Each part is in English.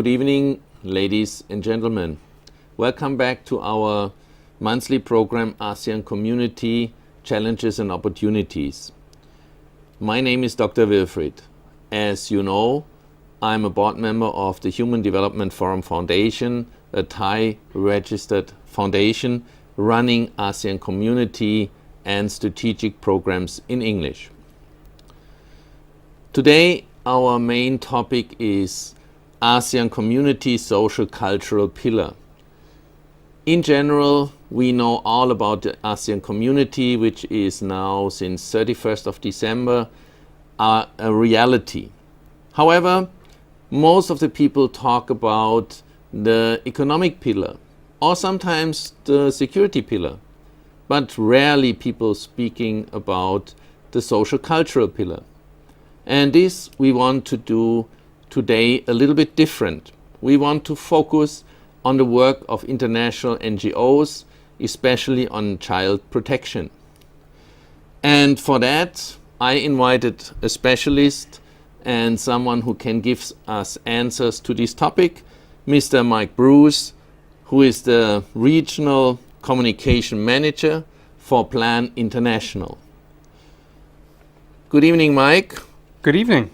Good evening, ladies and gentlemen. Welcome back to our monthly program, ASEAN Community, Challenges and Opportunities. My name is Dr. Wilfried. As you know, I'm a board member of the Human Development Forum Foundation, a Thai registered foundation running ASEAN Community and strategic programs in English. Today, our main topic is ASEAN Community Social Cultural Pillar. In general, we know all about the ASEAN Community, which is now since 31st of December a reality. However, most of the people talk about the economic pillar or sometimes the security pillar, but rarely people speaking about the social cultural pillar. And this we want to do today a little bit different. We want to focus on the work of international NGOs, especially on child protection. And for that, I invited a specialist and someone who can give us answers to this topic, Mr. Mike Bruce, who is the Regional Communication Manager for Plan International. Good evening, Mike. Good evening.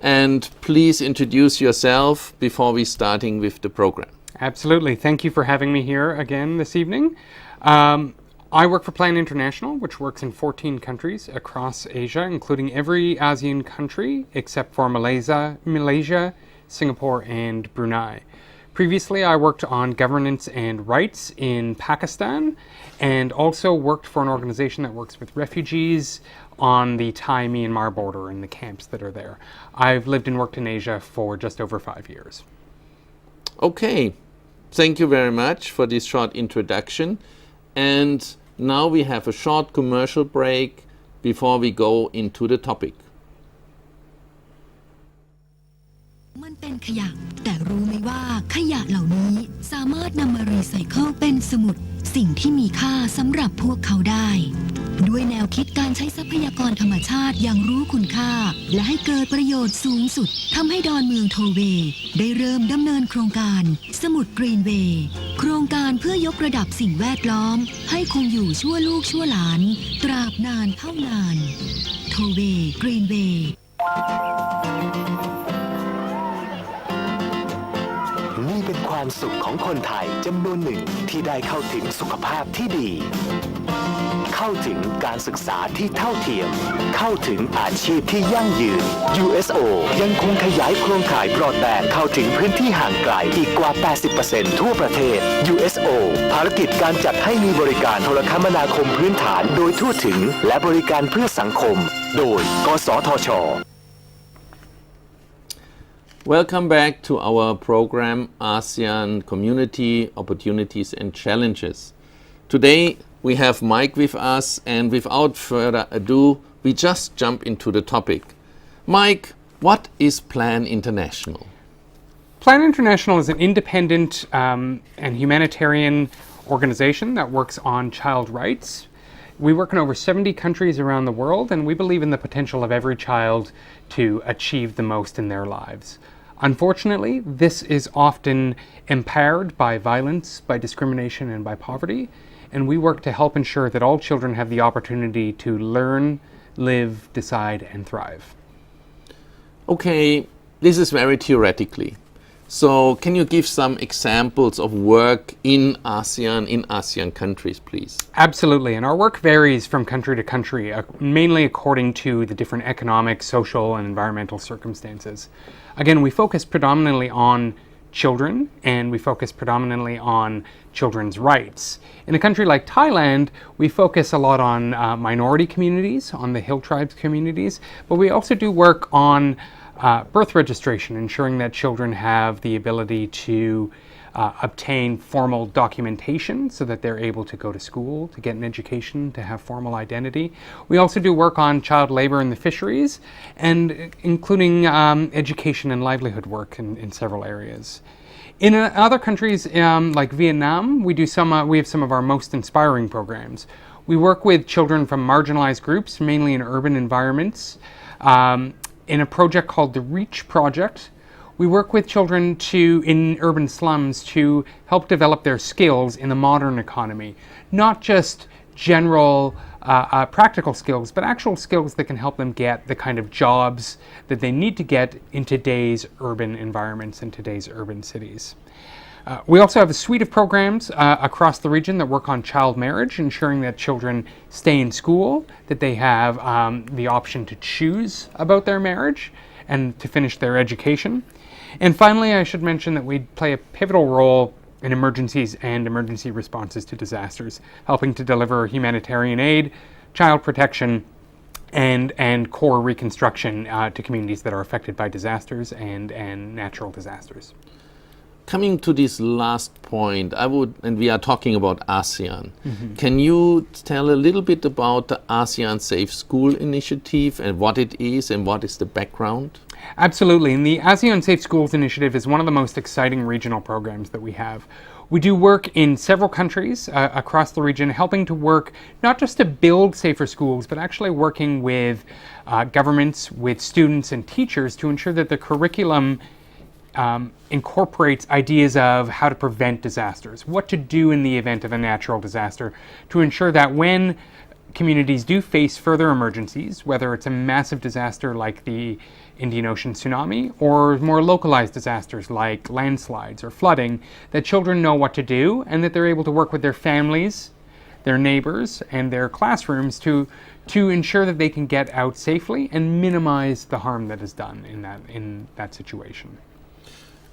And please introduce yourself before we starting with the program. Absolutely. Thank you for having me here again this evening. I work for Plan International, which works in 14 countries across Asia, including every ASEAN country except for Malaysia, Singapore, and Brunei. Previously, I worked on governance and rights in Pakistan and also worked for an organization that works with refugees on the Thai-Myanmar border and the camps that are there. I've lived and worked in Asia for just over 5 years. Okay, thank you very much for this short introduction. And now we have a short commercial break before we go into the topic. มันเป็นขยะแต่รู้ไหมว่าขยะเหล่านี้สามารถนำมารีไซเคิลเป็นสมุดสิ่งที่มีค่าสำหรับพวกเขาได้ด้วยแนวคิดการใช้ทรัพยากรธรรมชาติอย่างรู้คุณค่าและให้เกิดประโยชน์สูงสุดทำให้ดอนเมืองโทเวย์ได้เริ่มดำเนินโครงการสมุดกรีนเวย์โครงการเพื่อยกระดับสิ่งแวดล้อมให้คงอยู่ชั่วลูกชั่วหลานตราบนานเท่านานโทเวย์กรีนเวย์นี่เป็นความสุขของคนไทยจำนวนหนึ่งที่ได้เข้าถึงสุขภาพที่ดีเข้าถึงการศึกษาที่เท่าเทียมเข้าถึงอาชีพที่ยั่งยืน USO ยังคงขยายโครงข่ายบรอดแบนด์เข้าถึงพื้นที่ห่างไกลอีกกว่า 80% ทั่วประเทศ USO ภารกิจการจัดให้มีบริการโทรคมนาคมพื้นฐานโดยทั่วถึงและบริการเพื่อสังคมโดยกสทช. Welcome back to our program ASEAN Community, Opportunities and Challenges. Today we have Mike with us, and without further ado, we just jump into the topic. Mike, what is Plan International? Plan International is an independent and humanitarian organization that works on child rights. We work in over 70 countries around the world, and we believe in the potential of every child to achieve the most in their lives. Unfortunately, this is often impaired by violence, by discrimination, and by poverty, and we work to help ensure that all children have the opportunity to learn, live, decide, and thrive. Okay, this is very theoretically. So can you give some examples of work in ASEAN countries, please? Absolutely, and our work varies from country to country, mainly according to the different economic, social, and environmental circumstances. Again, we focus predominantly on children, and we focus predominantly on children's rights. In a country like Thailand, we focus a lot on minority communities, on the hill tribes communities, but we also do work on birth registration, ensuring that children have the ability to obtain formal documentation so that they're able to go to school, to get an education, to have formal identity. We also do work on child labor in the fisheries, and including education and livelihood work in several areas. In other countries like Vietnam, we have some of our most inspiring programs. We work with children from marginalized groups, mainly in urban environments. In a project called the REACH Project, We work with children in urban slums to help develop their skills in the modern economy, not just general practical skills, but actual skills that can help them get the kind of jobs that they need to get in today's urban environments and today's urban cities. We also have a suite of programs across the region that work on child marriage, ensuring that children stay in school, that they have the option to choose about their marriage and to finish their education. And finally, I should mention that we play a pivotal role in emergencies and emergency responses to disasters, helping to deliver humanitarian aid, child protection, and core reconstruction to communities that are affected by disasters and natural disasters. Coming to this last point, and we are talking about ASEAN. Can you tell a little bit about the ASEAN Safe School Initiative and what it is and what is the background? Absolutely, and the ASEAN Safe Schools Initiative is one of the most exciting regional programs that we have. We do work in several countries across the region, helping to work not just to build safer schools, but actually working with governments, with students and teachers to ensure that the curriculum incorporates ideas of how to prevent disasters, what to do in the event of a natural disaster, to ensure that when communities do face further emergencies, whether it's a massive disaster like the Indian Ocean tsunami or more localized disasters like landslides or flooding, that children know what to do and that they're able to work with their families, their neighbors, and their classrooms to ensure that they can get out safely and minimize the harm that is done in that situation.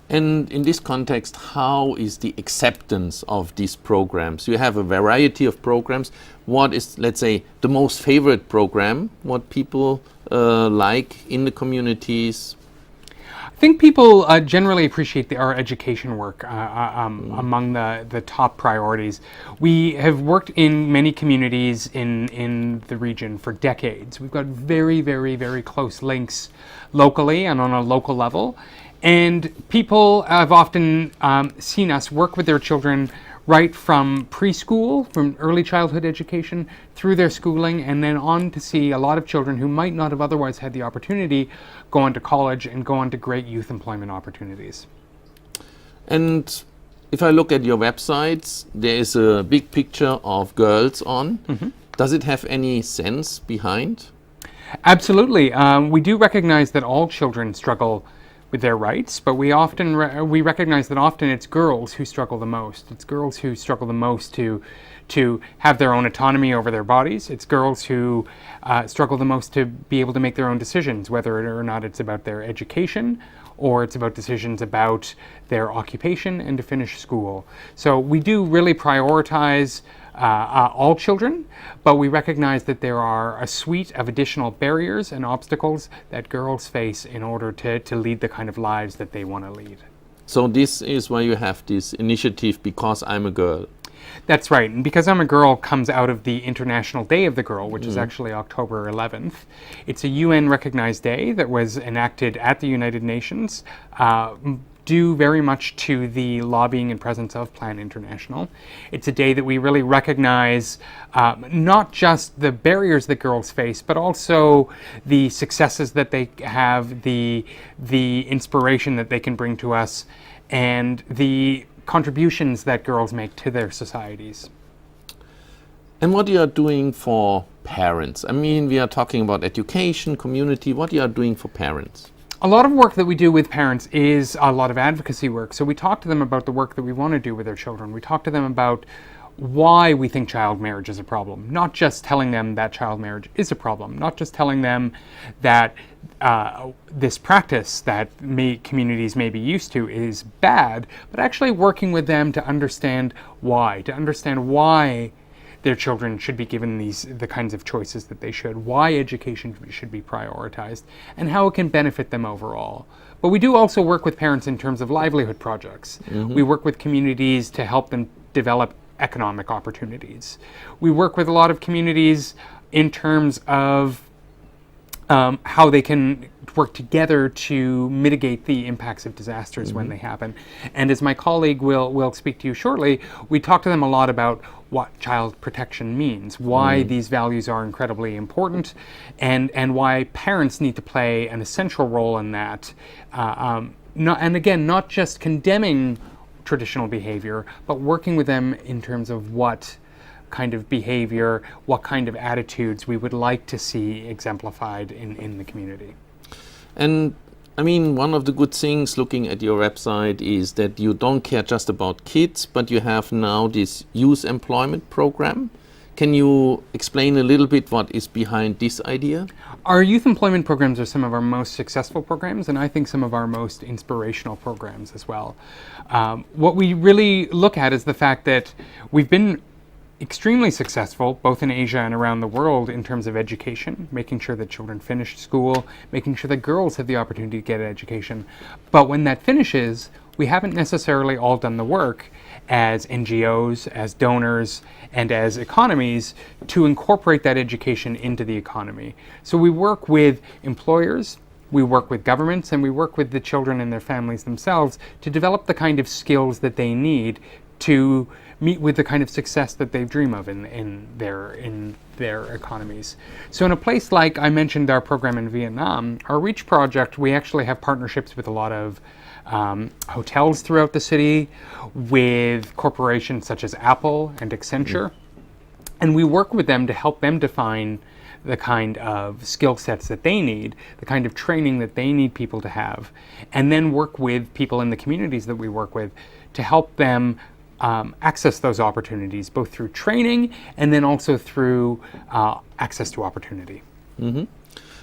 And in this context, how is the acceptance of these programs? You have a variety of programs. What is, let's say, the most favorite program? What people like in the communities? I think people generally appreciate our education work among the top priorities. We have worked in many communities in the region for decades. We've got very, very, very close links locally and on a local level. And people have often seen us work with their children right from preschool, from early childhood education, through their schooling, and then on to see a lot of children who might not have otherwise had the opportunity go on to college and go on to great youth employment opportunities. And if I look at your websites, there is a big picture of girls on. Does it have any sense behind? Absolutely. We do recognize that all children struggle with their rights, but we recognize that often it's girls who struggle the most. It's girls who struggle the most to have their own autonomy over their bodies. It's girls who struggle the most to be able to make their own decisions, whether or not it's about their education or it's about decisions about their occupation and to finish school. So we do really prioritize all children, but we recognize that there are a suite of additional barriers and obstacles that girls face in order to lead the kind of lives that they want to lead. So this is why you have this initiative, Because I'm a Girl. That's right, and Because I'm a Girl comes out of the International Day of the Girl, which is actually October 11th. It's a UN-recognized day that was enacted at the United Nations, due very much to the lobbying and presence of Plan International. It's a day that we really recognize not just the barriers that girls face, but also the successes that they have, the inspiration that they can bring to us, and the contributions that girls make to their societies. And what you are doing for parents? I mean, we are talking about education, community. What you are doing for parents? A lot of work that we do with parents is a lot of advocacy work. So we talk to them about the work that we want to do with their children. We talk to them about why we think child marriage is a problem, not just telling them that child marriage is a problem, not just telling them that this practice that communities may be used to is bad, but actually working with them to understand why their children should be given the kinds of choices that they should, why education should be prioritized, and how it can benefit them overall. But we do also work with parents in terms of livelihood projects. We work with communities to help them develop economic opportunities. We work with a lot of communities in terms of how they can work together to mitigate the impacts of disasters when they happen. And as my colleague will speak to you shortly, we talk to them a lot about what child protection means, why these values are incredibly important, and why parents need to play an essential role in that and again, not just condemning traditional behavior, but working with them in terms of what kind of behavior, what kind of attitudes we would like to see exemplified in the community. And I mean, one of the good things looking at your website is that you don't care just about kids, but you have now this youth employment program. Can you explain a little bit what is behind this idea? Our youth employment programs are some of our most successful programs, and I think some of our most inspirational programs as well. What we really look at is the fact that we've been extremely successful both in Asia and around the world in terms of education, making sure that children finish school, making sure that girls have the opportunity to get an education. But when that finishes, we haven't necessarily all done the work as NGOs, as donors, and as economies to incorporate that education into the economy. So we work with employers, we work with governments, and we work with the children and their families themselves to develop the kind of skills that they need to meet with the kind of success that they dream of in their economies. So in a place like I mentioned our program in Vietnam, our REACH project, we actually have partnerships with a lot of hotels throughout the city, with corporations such as Apple and Accenture, and we work with them to help them define the kind of skill sets that they need, the kind of training that they need people to have, and then work with people in the communities that we work with to help them access those opportunities, both through training and then also through access to opportunity. Mm-hmm.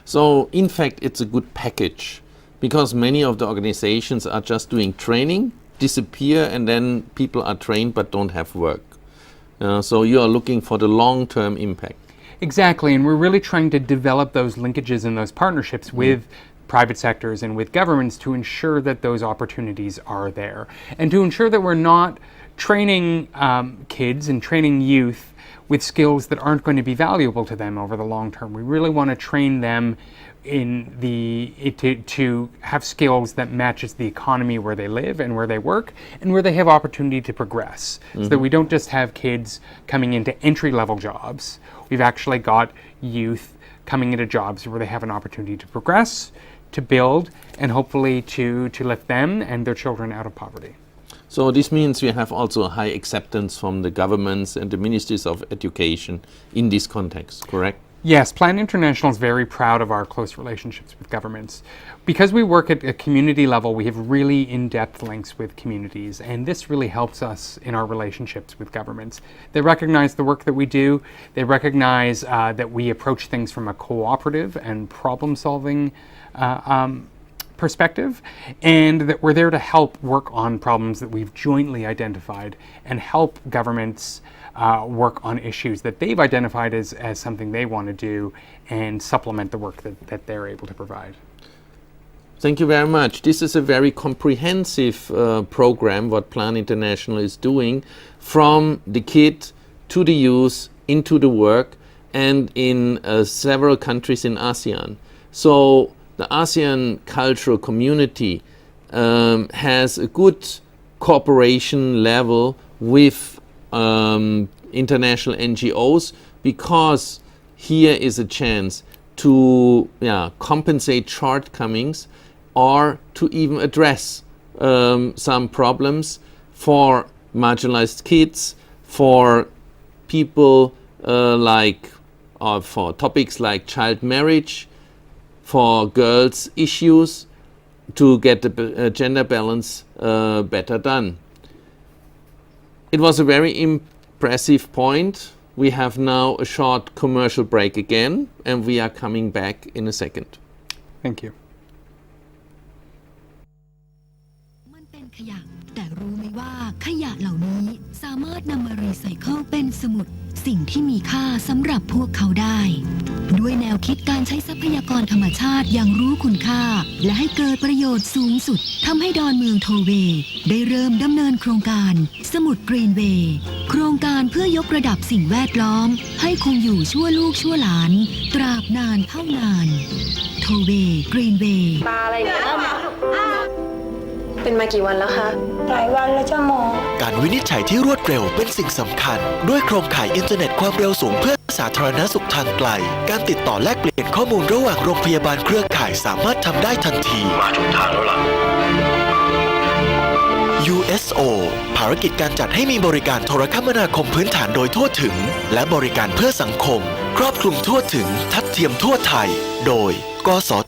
So in fact, it's a good package because many of the organizations are just doing training, disappear, and then people are trained but don't have work. So you are looking for the long-term impact. Exactly, and we're really trying to develop those linkages and those partnerships with private sectors and with governments to ensure that those opportunities are there, and to ensure that we're not training kids and training youth with skills that aren't going to be valuable to them over the long term. We really want to train them to have skills that matches the economy where they live and where they work and where they have opportunity to progress. So that we don't just have kids coming into entry-level jobs. We've actually got youth coming into jobs where they have an opportunity to progress, to build, and hopefully to lift them and their children out of poverty. So this means we have also a high acceptance from the governments and the ministries of education in this context, correct? Yes, Plan International is very proud of our close relationships with governments. Because we work at a community level, we have really in-depth links with communities, and this really helps us in our relationships with governments. They recognize the work that we do, they recognize that we approach things from a cooperative and problem-solving perspective, and that we're there to help work on problems that we've jointly identified and help governments work on issues that they've identified as something they want to do and supplement the work that they're able to provide. Thank you very much. This is a very comprehensive program what Plan International is doing from the kid to the youth into the work and in several countries in ASEAN. So the ASEAN cultural community has a good cooperation level with international NGOs because here is a chance to compensate shortcomings or to even address some problems for marginalized kids, for people for topics like child marriage, for girls' issues, to get the gender balance better done. It was a very impressive point. We have now a short commercial break again, and we are coming back in a second. Thank you. มันเป็นขยะแต่รู้ไหมว่าขยะเหล่านี้สามารถนำมารีไซเคิลเป็นสมุดสิ่งที่มีค่าสำหรับพวกเขาได้ด้วยแนวคิดการใช้ทรัพยากรธรรมชาติอย่างรู้คุณค่าและให้เกิดประโยชน์สูงสุดทำให้ดอนเมืองโทเวย์ได้เริ่มดำเนินโครงการสมุดกรีนเวย์โครงการเพื่อยกระดับสิ่งแวดล้อมให้คงอยู่ชั่วลูกชั่วหลานตราบนานเท่านานโทเวย์กรีนเวย์ตาอะไรอย่างเงี้ยเป็นมากี่วันแล้วคะหลายวันแล้วจ้าหมอการวินิจฉัยที่รวดเร็วเป็นสิ่งสำคัญด้วยโครงข่ายอินเทอร์เน็ตความเร็วสูงเพื่อสาธารณสุขทางไกลการติดต่อแลกเปลี่ยนข้อมูลระหว่างโรงพยาบาลเครือข่ายสามารถทำได้ทันทีมาถูกทางแล้วล่ะ USO ภารกิจการจัดให้มีบริการโทรคมนาคมพื้นฐานโดยทั่วถึงและบริการเพื่อสังคมครอบคลุมทั่วถึงทัดเทียมทั่วไทยโดยกสท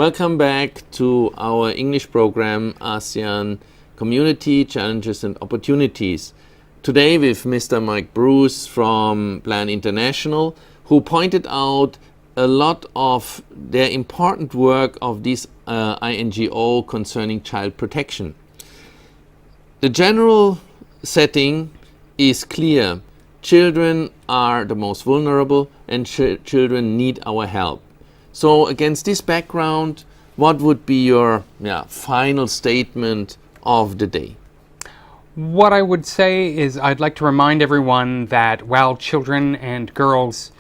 Welcome back to our English program ASEAN Community Challenges and Opportunities. Today with Mr. Mike Bruce from Plan International, who pointed out a lot of their important work of this INGO concerning child protection. The general setting is clear. Children are the most vulnerable and children need our help. So against this background, what would be your final statement of the day? What I would say is I'd like to remind everyone that while children and girls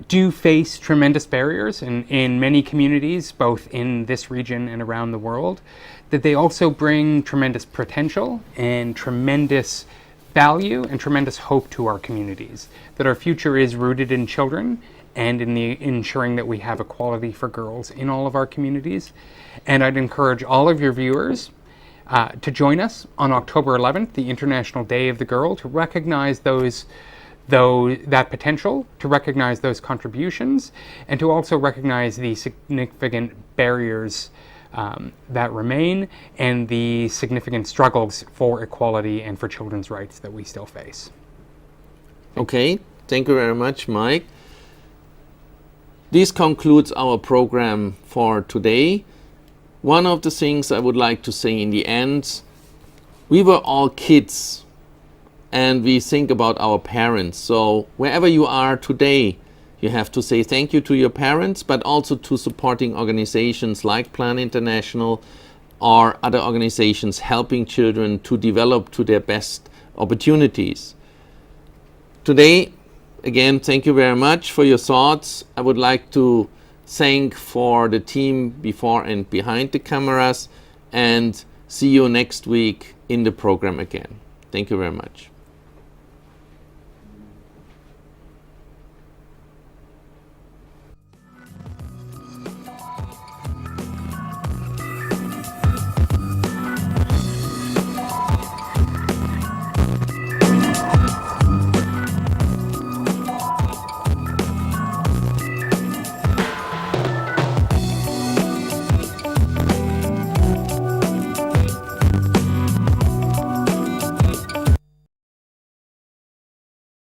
do face tremendous barriers in many communities, both in this region and around the world, that they also bring tremendous potential and tremendous value and tremendous hope to our communities, that our future is rooted in children and in the ensuring that we have equality for girls in all of our communities. And I'd encourage all of your viewers to join us on October 11th, the International Day of the Girl, to recognize that potential, to recognize those contributions, and to also recognize the significant barriers that remain and the significant struggles for equality and for children's rights that we still face. Okay, thank you very much, Mike. This concludes our program for today. One of the things I would like to say in the end, we were all kids and we think about our parents. So wherever you are today, you have to say thank you to your parents, but also to supporting organizations like Plan International or other organizations helping children to develop to their best opportunities. Today, again, thank you very much for your thoughts. I would like to thank for the team before and behind the cameras and see you next week in the program again. Thank you very much.